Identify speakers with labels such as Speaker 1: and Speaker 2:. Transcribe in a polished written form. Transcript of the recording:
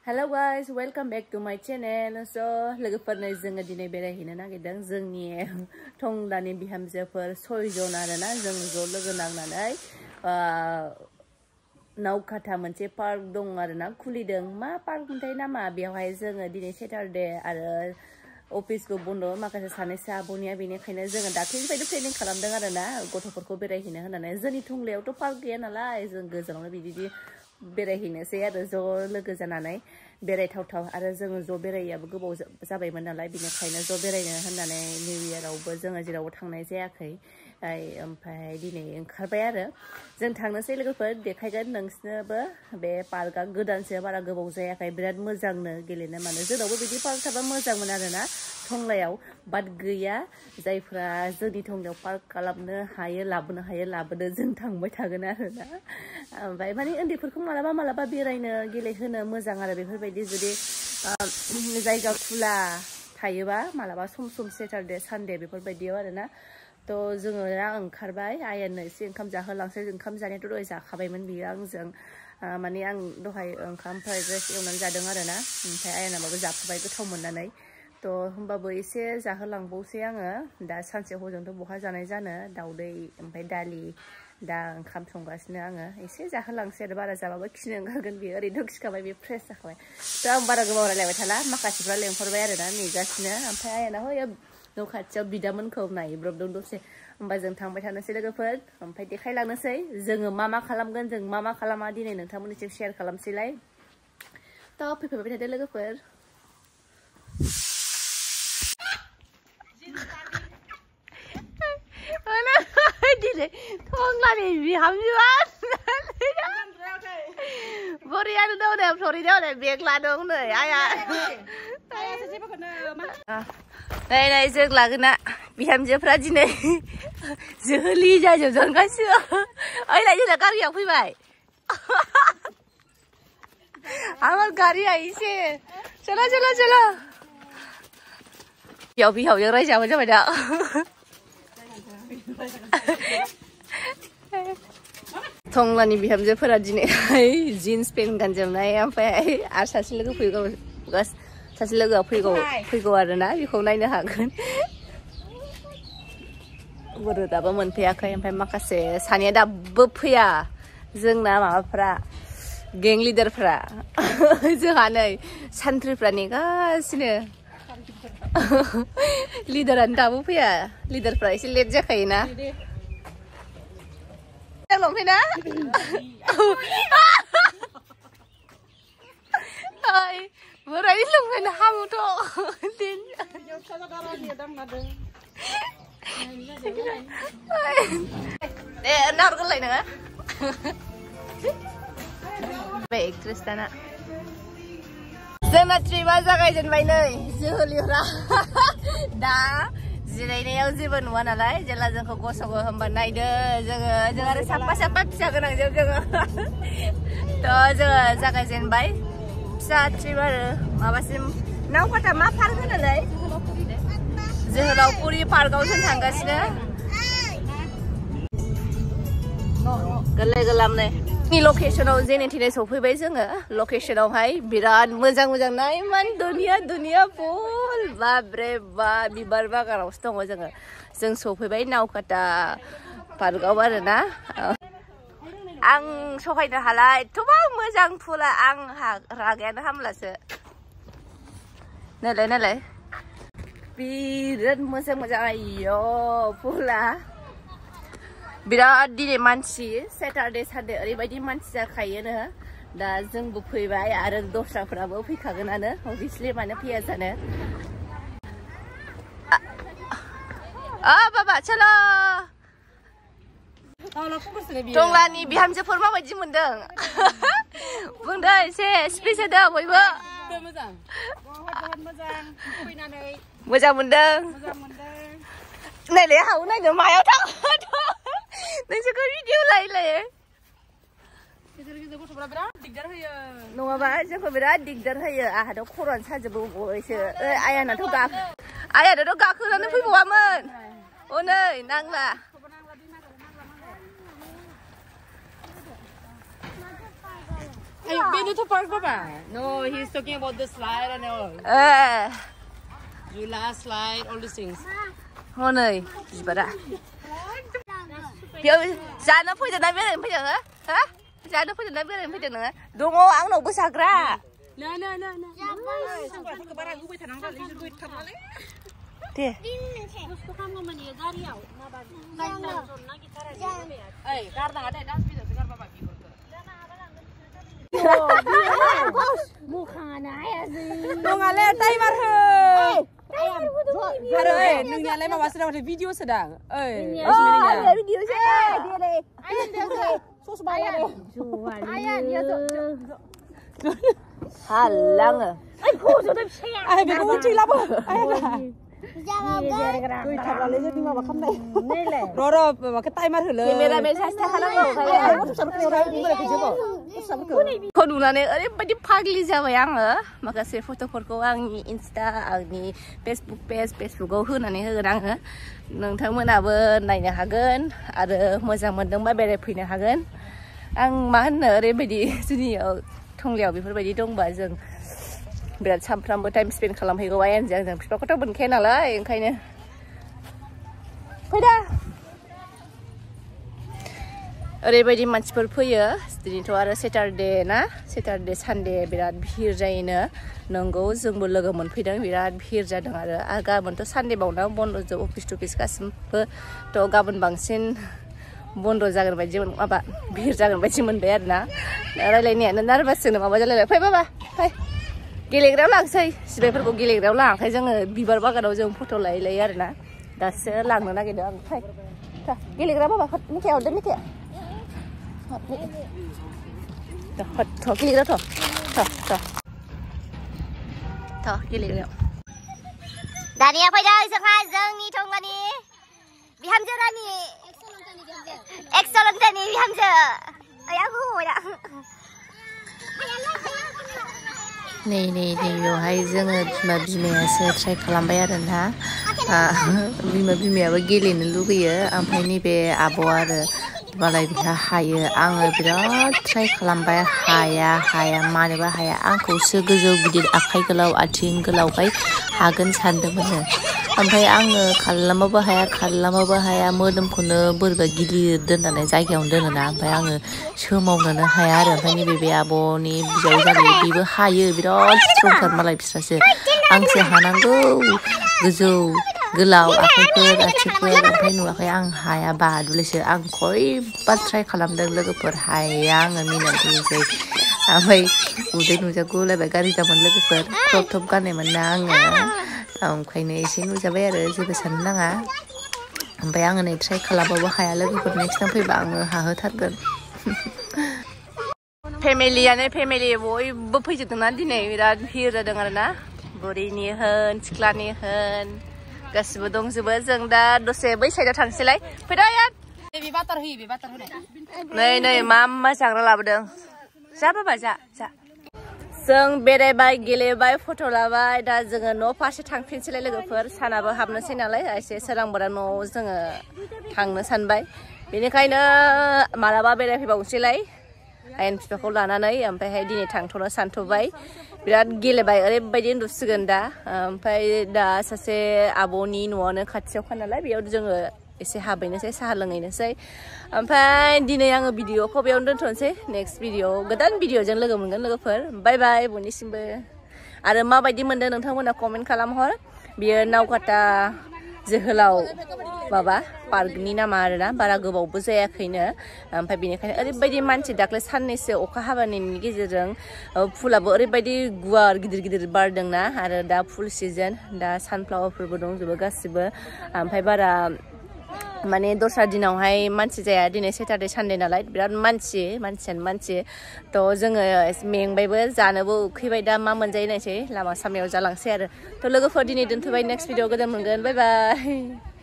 Speaker 1: Hello guys, welcome back to my channel. So, लोगोफोरनो जोङो दिनै बेरायहैनो नागिरदों जोंनि टंलानि बिहामजोफोर 6 जन आरोना जों ज' लोगो नांनानै नावकाटा मोनसे पार्क दं आरोना खुलिदों मा पार्क मोनथाय नामा बेवहाय जोङो दिनै सैटारडे आरो अफिसबो बन्द माखासे सानैसो आब'निया बेनिखायनो जोङो दाख्लैनिफ्रायनो प्लेनिं खालामदों आरोना गथ'फोरखौ बेरायहैनो होननानै जोंनि टंलायावथ' पार्क गैया नालाय जों गोजानावनो बिदि बेरायहैनोसै आरो ज' लोगो जानानै बेरायथावथाव आरो जोङो ज' बेरायैयाबो गोबाव जाबायमोन नालाय बिनिखायनो ज' बेरायनो होननानै निउ इयारावबो जोङो जेरावबो थांनाय जायाखै ओमफ्राय दिनै ओंखारबाय आरो जों थांनोसै लोगोफोर देखायगोन नोंसिनोबो बे पार्कआ गोदानसो बारा गोबाव जायाखै बिराद मोजांनो गेलेनो मानो जोंनावबो बिदि पार्क थाबा मोजांमोन आरोना टंलायाव बाट गैया जायफ्रा जोंनि टंलायाव पार्क खालामनो हायो लाबोनो जों थांबाय थागोन आरोना ओमफ्राय माने उन्दैफोरखौ मालाबा बेरायनो गेलेहोनो मोजां आरो बेफोरबायदि जुदि जायगा खुला थायोबा मालाबा सम सैटारडे सानडे बेफोरबायदियाव आरोना थ' जोङो दा ओंखारबाय आयानो एसे ओंखाम जाहोलांसै ओंखाम जानायाथ' दहाय जाखाबायमोन बियो आंजों माने आं दहाय ओंखाम फ्राइड राइस एवनानै जादों आरोना ओमफ्राय आयानाबो जाखाबाय गोथाव मोननानै थ' होमबाबो एसे जाहोलांबावसै आङो दा सानसे हजोंथ' बहा जानाय जानो दाउदै ओमफ्राय दालि दा ओंखाम संगासिनो आङो एसे जाहोलांसै आरो बारा जाबाबो खिनो ओंखारगोन बियो ओरैनोथ' खिखाबाय बियो फ्रेस जाखाबाय थ' आं बारा गोबाव रायलायबाय थाला माखासेफ्रा लेंहरबाय आरोना नेगासिनो ओमफ्राय आयाना हय न' खाथियाव बिदामोनखौ नायब्रबदों दसे होमबा जों थांबाय थानोसै लोगोफोर ओमफ्राय देखायलांनोसै जोङो मा खालामगोन जों मा खालामा दिनै नोंथांमोननिसिम शेयार खालामसैलाय थ' फैफैबाय थादो लोगोफोर दिनै टंलानि बिहामजोआ बोरैयानो दं नै फ्लरिदायाव नै बेग लादों नै आया नै जों लागोना बिहामजोफ्रा दिनै जोहोलि जाजोबदों गासिबो ओइलाय जोंना गारिया फैबाय आमार गारिया एसे चलो बिहावजों रायजाबाय जाबाय दा टंलानि बिहामजोफोरा दिनैहाय जिन्स पेन्ट गानजोबनाय ओमफ्राय आरो सासे लोगो सासे लोगोआ फैगौ आरोना बेखौ नायनो हागोन बर' दाबो मोनफैयाखै ओमफ्राय माखासे सानैया दाबो फैया जोंना माबाफ्रा गें लिडारफ्रा जोंहा नै सान्थ्रिफ्रा नेगासिनो लिडारानो दाबो फैया लिडारफ्रा एसे लेट जाखायोना लंफैना बोराय लंफैना हामुथ' दे नाहरगोनलाय नोङो बे एक्ट्रेस दाना जोंना ट्रिपआ जागायजेनबाय नै जोहोलिफ्रा दा जिरायनायाव जेबो नुवा नालाय जेला जोंखौ गसङो होमबा नायदो जों आरो साफा फिसा गोनांजोब जोङो थ' जोङो जागायजेनबाय फिसा ट्रिप आरो माबासिम नावकाटा मा पार्क होनोलाय जोहोलावफुरि पार्कआव जों थांगासिनो गोरलै गोरलामनो लकेसनाव जेने थेने सफैबाय जोङो लकेसनावहाय बिराद मोजां नायमान दुनिया फुल बाब्रे बा बिबार बागानावसो दङ जों सफैबाय नावकाटा पार्कआव आरोना आं सहायनो हाला एथ'बां मोजां फुला आं रागायानो हामलासो नायलाय बिराद मोजां आयौ फुला बिराद दिनै मानसि सैटारडे सानडे ओरैबायदि मानसि जाखायोनो दा जोंबो फैबाय आरो दस्राफ्राबो फैखागोनानो अभियसलि मानो फैया जानो बाबा चलो टंलानि बिहामजोफोर माबायदि मोनदों बुंदो एसे स्पिच होदो बयबो मोजां मोनदों नायलाय हाव नायनो मायाव थाङो नोंसोरखौ भिडिअ लायो नङाबा जोंखौ बिराद दिगदार होयो आंहाथ' खर'आनो साजोबो बयसो आयानाथ' गाखोनानै फैबावामोन हनै नांला
Speaker 2: Hey, been to park, Papa? No, he's talking about the slide and all. You last slide, all these things.
Speaker 1: Hôn ơi, gì bà đã? Biểu ra nó phải được biết phải được hả? Ra nó phải được biết phải được nữa. Đúng không? Ăn nấu bữa sáng ra.
Speaker 2: No.
Speaker 1: Đi.
Speaker 2: Hey, karena ada das video segar Papa gitu.
Speaker 3: Bukan ayah sih.
Speaker 2: Dong ale tay mar he. Aduh, nungnya ale mama sedang ada video sedang.
Speaker 1: Ada video saya. Dia deh.
Speaker 3: Ayah dia tuh. Sus bayar deh. Ayah dia tuh.
Speaker 1: Halang à.
Speaker 2: Ai biết cũng chỉ lắm rồi.
Speaker 3: Tôi thật là lấy ra đi mà không này.
Speaker 2: Rồi mà cái tay mà thử lời.
Speaker 1: Camera men saya halang loh. Kau dulu nih, ada banyak pagli Jawa yang makasih foto-foto angni Insta, angni Facebook page, Facebookआव होनानै होगोन आङो नोंथांमोनाबो नायनो हागोन आरो मोजां मोनदोंबा बेरायफैनो हागोन आं मा होनो ओरैबायदि जोंनियाव थंलियाव बेफोरबायदि दंबा जों बिराद सानफ्रामबो टाइम स्पेन्ड खालामहैगौ आयेनजों जों बिफाखौथ' मोनखाया नालाय ओंखायनो फैदा ओरैबायदि मानसिफोर फैयो दिनैथ' आरो सेटारडे ना सेटारडे सानडे बिराद भिर जायोनो नंगौ जोंबो लोगो मोनफैदों बिराद भिर जादों आरो गाबोनथ' सानडे बावना बन्द' जोब अफिस टुफिस गासिबो थ' गाबोन बांसिन बन्द' जागोन बायदि माबा भिर जागोन बायदि मोनबाय आरो ना रायलायनायानो नार्भास जोंनो माबा जालायबाय फै बाबा फै गेलेग्रायाव लांसै सिबायफोरखौ गेलेग्रायाव लाङाखै जोङो बिबार बागानाव जों फट' लायै लायै आरो ना दासो लांनो नागिरदों आं फै गेलेग्रा बाबा मिथाइ हरदो मिथाइ थ' गेलेग्रा थ' गेलेग्रायाव दानिया फैदों जोंहा जोंनि थंगानि बिहामजो रानि एक्सलन्टानि बिहामजो आया हौवाया नै बेवहाय जोङो बिमायासो ट्राइ खालामबाय आरो ना बिमायाबो गेलेनो लुगैयो ओमफ्राय नैबे आब' आरो मालाय बिहा हायो आङो बिराद ट्राइ खालामबाय हाया मानोबा हाया आंखौसो गोजौ गिदिर आखाइ गोलाव आथिं गोलावहाय हागोन सानदोंमोन ओमफ्राय आङो खालामाबो हाया मोदोमखौनो बोरैबा गिलिर दोननानै जायगायावनो दोनोना ओमफ्राय आङो सोमावनोनो हाया आरो ओमफ्राय नैबे बे आब'नि बिजाव जाबाय बेबो हायो बिराद स्ट्रंथार मालाय बिस्रासो आंसो हानांगौ गोजौ गोलाव आखाइफोर आथिंफोर ओमफ्राय नुवाखै आं हाया बादुलिसो आं खयबा ट्राइ खालामदों लोगोफोर हाया आङो मिनिनोसै ओमफ्राय उदै नुजागुलायबाय गाज्रि जामोन लोगोफोर क्रप टप गाननायमोन ना आङो ओंखायनो एसे नुजाबाय आरो जेबो साननो नाङा ओमफ्राय आङो नै ट्राइ खालामबाबो हाया लोगोफोर नेक्स्ट टाइम फैबा आङो हाहोथारगोन फेमिलि बयबो फैजोबदोंना दिनै बिराद भिर जादों आरो ना बुरैनि होन सिख्लानि होन गासिबो दंजोबो जों दा दसे बै साइडआव थांसैलाय फैदो आयान नै मा जाग्रा लाबोदों जा बाबा जा जों बेरायबाय गेलेबाय फट' लाबाय दा जोङो न' फारसे थांफिनसैलाय लोगोफोर सानाबो हाबनोसै नालाय एसे सोरांबारा न'आव जोङो थांनो सानबाय बेनिखायनो मालाबा बेरायफैबावनोसैलाय आयेन बिफाखौ लानानै ओमफ्रायहाय दिनै थांथ'नो सानथ'बाय बिराद गेलेबाय ओरैबायदि उन्दुसिगोन दा ओमफ्राय दा सासे आब'नि न'आनो खाथियावखा नालाय बेयाव जोङो एसे हाबहैनोसै साहा लोंहैनोसै ओमफ्राय दिनै आङो भिडिअखौ बेयावनो दोनथ'नोसै नेक्स्ट भिडिअ गोदान भिडिअजों लोगो मोनगोन लोगोफोर बाय बाय बयनिसिमबो आरो माबायदि मोनदों नोंथांमोना कमेन्ट खालामहर बियो नावकाटा जोहोलाव माबा पार्कनि नामा आरोना बारा गोबावबो जायाखैनो ओमफ्राय बेनिखायनो ओरैबायदि मानसि दाख्लै साननैसो अखा हाबानायनि गेजेरजों फुलाबो ओरैबायदि गुवार गिदिर बारदोंना आरो दा फुल सिजन दा सानफ्लावारफोरबो दंजोबो गासिबो ओमफ्राय बारा माने दस्रा दिनावहाय मानसि जाया दिनै सेटारडे सानडे नालाय बिराद मानसियानो मानसि थ' जोङो मेंबायबो जानोबो उखैबाय दा मा मोनजायो नायसै लामा सामायाव जालांसै आरो थ' लोगोफोर दिनै दोनथ'बाय नेक्स्ट भिडिअ गोदान मोनगोन बाय बाय